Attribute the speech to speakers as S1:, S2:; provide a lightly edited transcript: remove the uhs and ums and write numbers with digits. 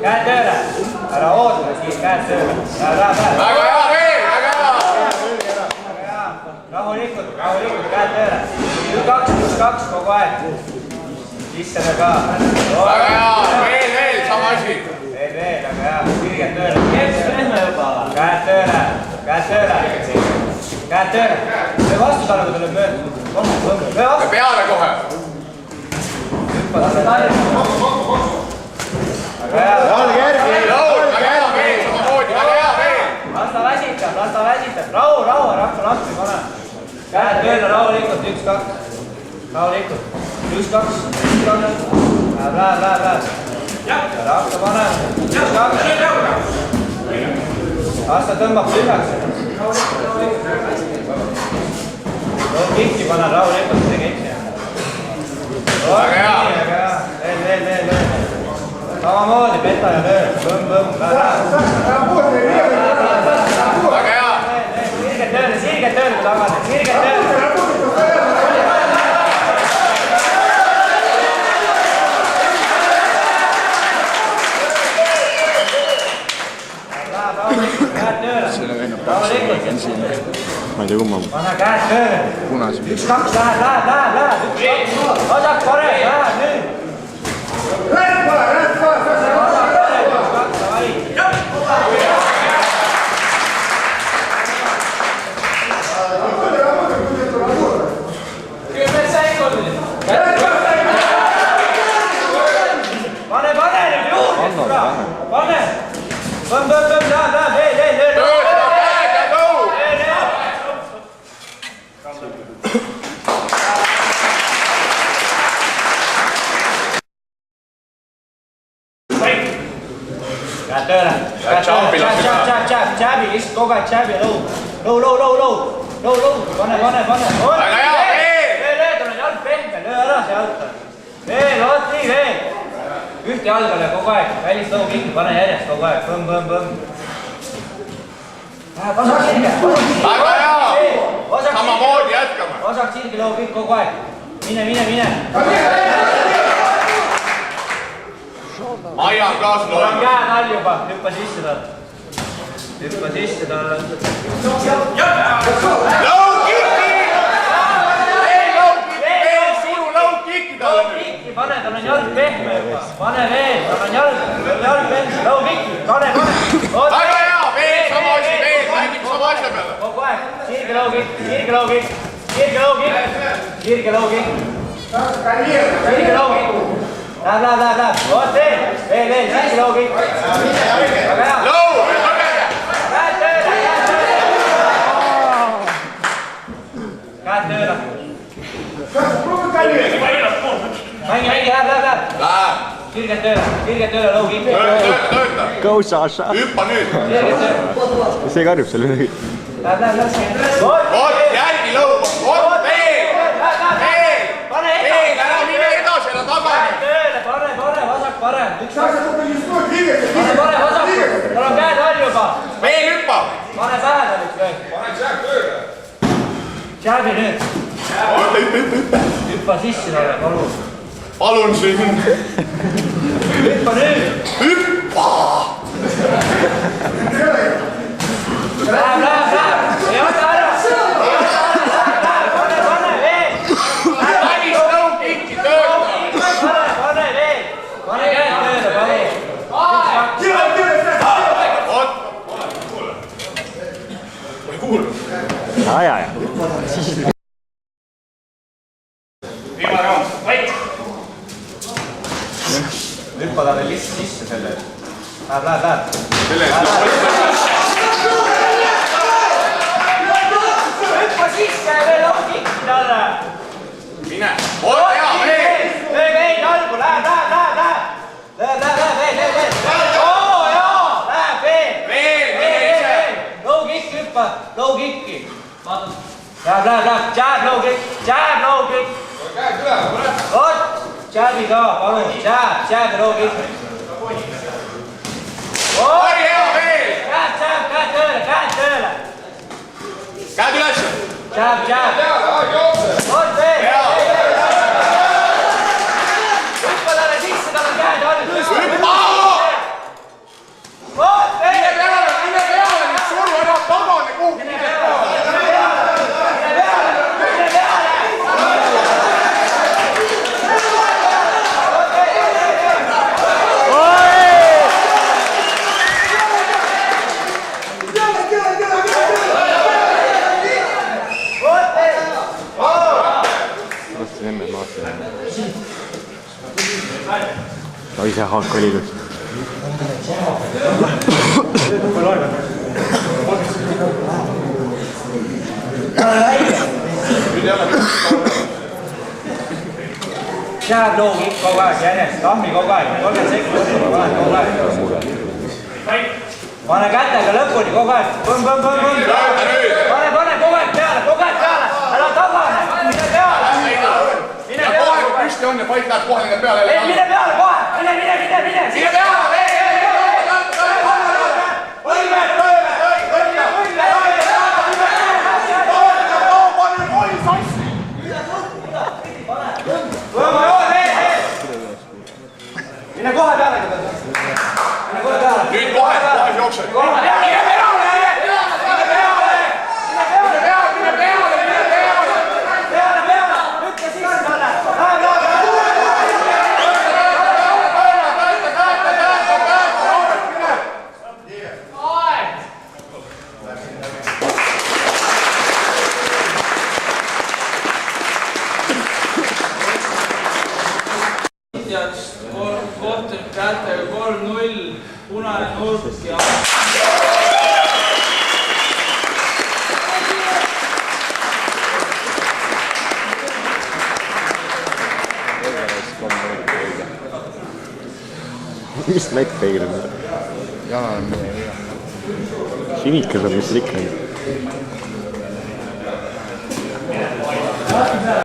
S1: käed tööle. Ära oota, siis käed tööle. Väga hea,
S2: veel, väga hea.
S1: Rahulikult, käed tööle. 1-2 kogu aeg. Sisse veel ka.
S2: Väga hea, veel, sama asi.
S1: Veel, väga hea. Sirged tööle. Käed tööle. Või vastu talle, kui tuleb mööda.
S2: Peale kohe.
S1: Väga hea.
S2: Jalg järgi. Väga hea, veel, samamoodi, väga hea, veel.
S1: Las ta väsitab. Rahu, ära hakka lapsi pane. Käed tööle rahulikult, 1-2. Rahulikult. 1-2. Läheb. Ära hakka pane. 1-2. Las ta tõmbab tühjaks. Kikki panen rahulikult, see kikki.
S2: Väga hea.
S1: Veel. Samamoodi, peta ja löö. Põmm.
S2: Väga hea.
S1: Sirged tööle, kui tagasi. Sirged tööle. Käed tööle.
S3: Ma ei tea kumma.
S1: Pane käed tööle. 1-2 läheb. Vasak pare, läheb nüüd. Pane nüüd juurde, kuda. Pane. Põmm, läheb, veel. Käed tööle. Tšäbi, lihtsalt kogu aeg tšäbi, lõu. Pane.
S2: Väga hea,
S1: Veel, on jalg pehme, löö ära see jalg. Veel, ühte jalgale kogu aeg, välist lõu kinni, pane järjest kogu aeg, põmm. Vasak sirge.
S2: Väga hea. Samamoodi jätkame.
S1: Vasak sirge lõu kõik kogu aeg. Mine.
S2: Maia on kaasa
S1: mul on käed all juba, hüppa sisse talle. Lõukikki, pane, tal on jalg pehme juba. Pane veel, tal on jalg pehme, lõukikki, pane.
S2: Väga hea, veel sama asi, räägib sama asja peale.
S1: Kogu aeg, sirge lõukikk. Läheb. Oot veel, sirge lõukikk. Väga hea.
S2: Lõu,
S1: Käed tööle. Mängi, läheb.
S2: läheb.
S1: Sirged tööle, lõukikk.
S2: Tööta.
S3: Go Sasha!
S2: Hüppa nüüd.
S3: See karjub seal midagi.
S1: Läheb.
S2: Oot, järgi lõuba. Oot, veel. Ära mine edasi, ära tagasi.
S1: Tööle, pane, vasak parem. Pane vasak, tal on käed all juba.
S2: Veel hüppa.
S1: Pane pähe tal üks löök.
S2: Pane jääb tööle.
S1: Tšääbi nüüd.
S2: Hüppa.
S1: Hüppa sisse talle, palun.
S2: Palun sind.
S1: Hüppa nüüd.
S2: Hüppa.
S1: Läheb. Ei oota ära. Pane veel.
S2: Välist lõukikki tööta.
S1: Pane veel. Pane käed tööle, palun.
S2: Oot. Ei kuule.
S3: Aja.
S2: Viimane raam. Vait.
S1: Hüppa talle lihtsalt sisse selle. Läheb.
S2: Selle eest.
S1: Hüppa sisse ja veel lõukikki talle.
S2: Mine. Oot, hea, veel.
S1: Veel jalgu, läheb. Oo, jaa, läheb veel.
S2: Veel.
S1: Lõukikki hüppa, lõukikki. Läheb, jääb lõukikk.
S2: Käed üle, kuule.
S1: Oot, jääbi ka, palun, jääb ja lõukikk.
S2: Oi, hea, veel.
S1: Käed tööle.
S2: Käed üles.
S1: Jääb. Oot, veel. Hüppa talle sisse, tal on käed all.
S2: Hüppa!
S3: oi see haak oli ilus.
S1: Jääb loo kogu aeg järjest, kahmi kogu aeg, 30 sekundit kogu aeg. Pane kätega lõpuni kogu aeg, põmm. Pane kogu aeg peale, ära tagane, mine peale.
S2: Ja kohe kui püsti on ja paik läheb kohe nende peale.
S1: Mine peale kohe, mine.
S2: Mine peale!
S1: Mine kohe peale.
S2: Nüüd kohe jookseb.
S4: Kohtunik häältega 3-0, punane nurk ja...
S3: Mis näitpeegel on?
S2: Jana on midagi.
S3: Sinikas on, mis seal ikka on.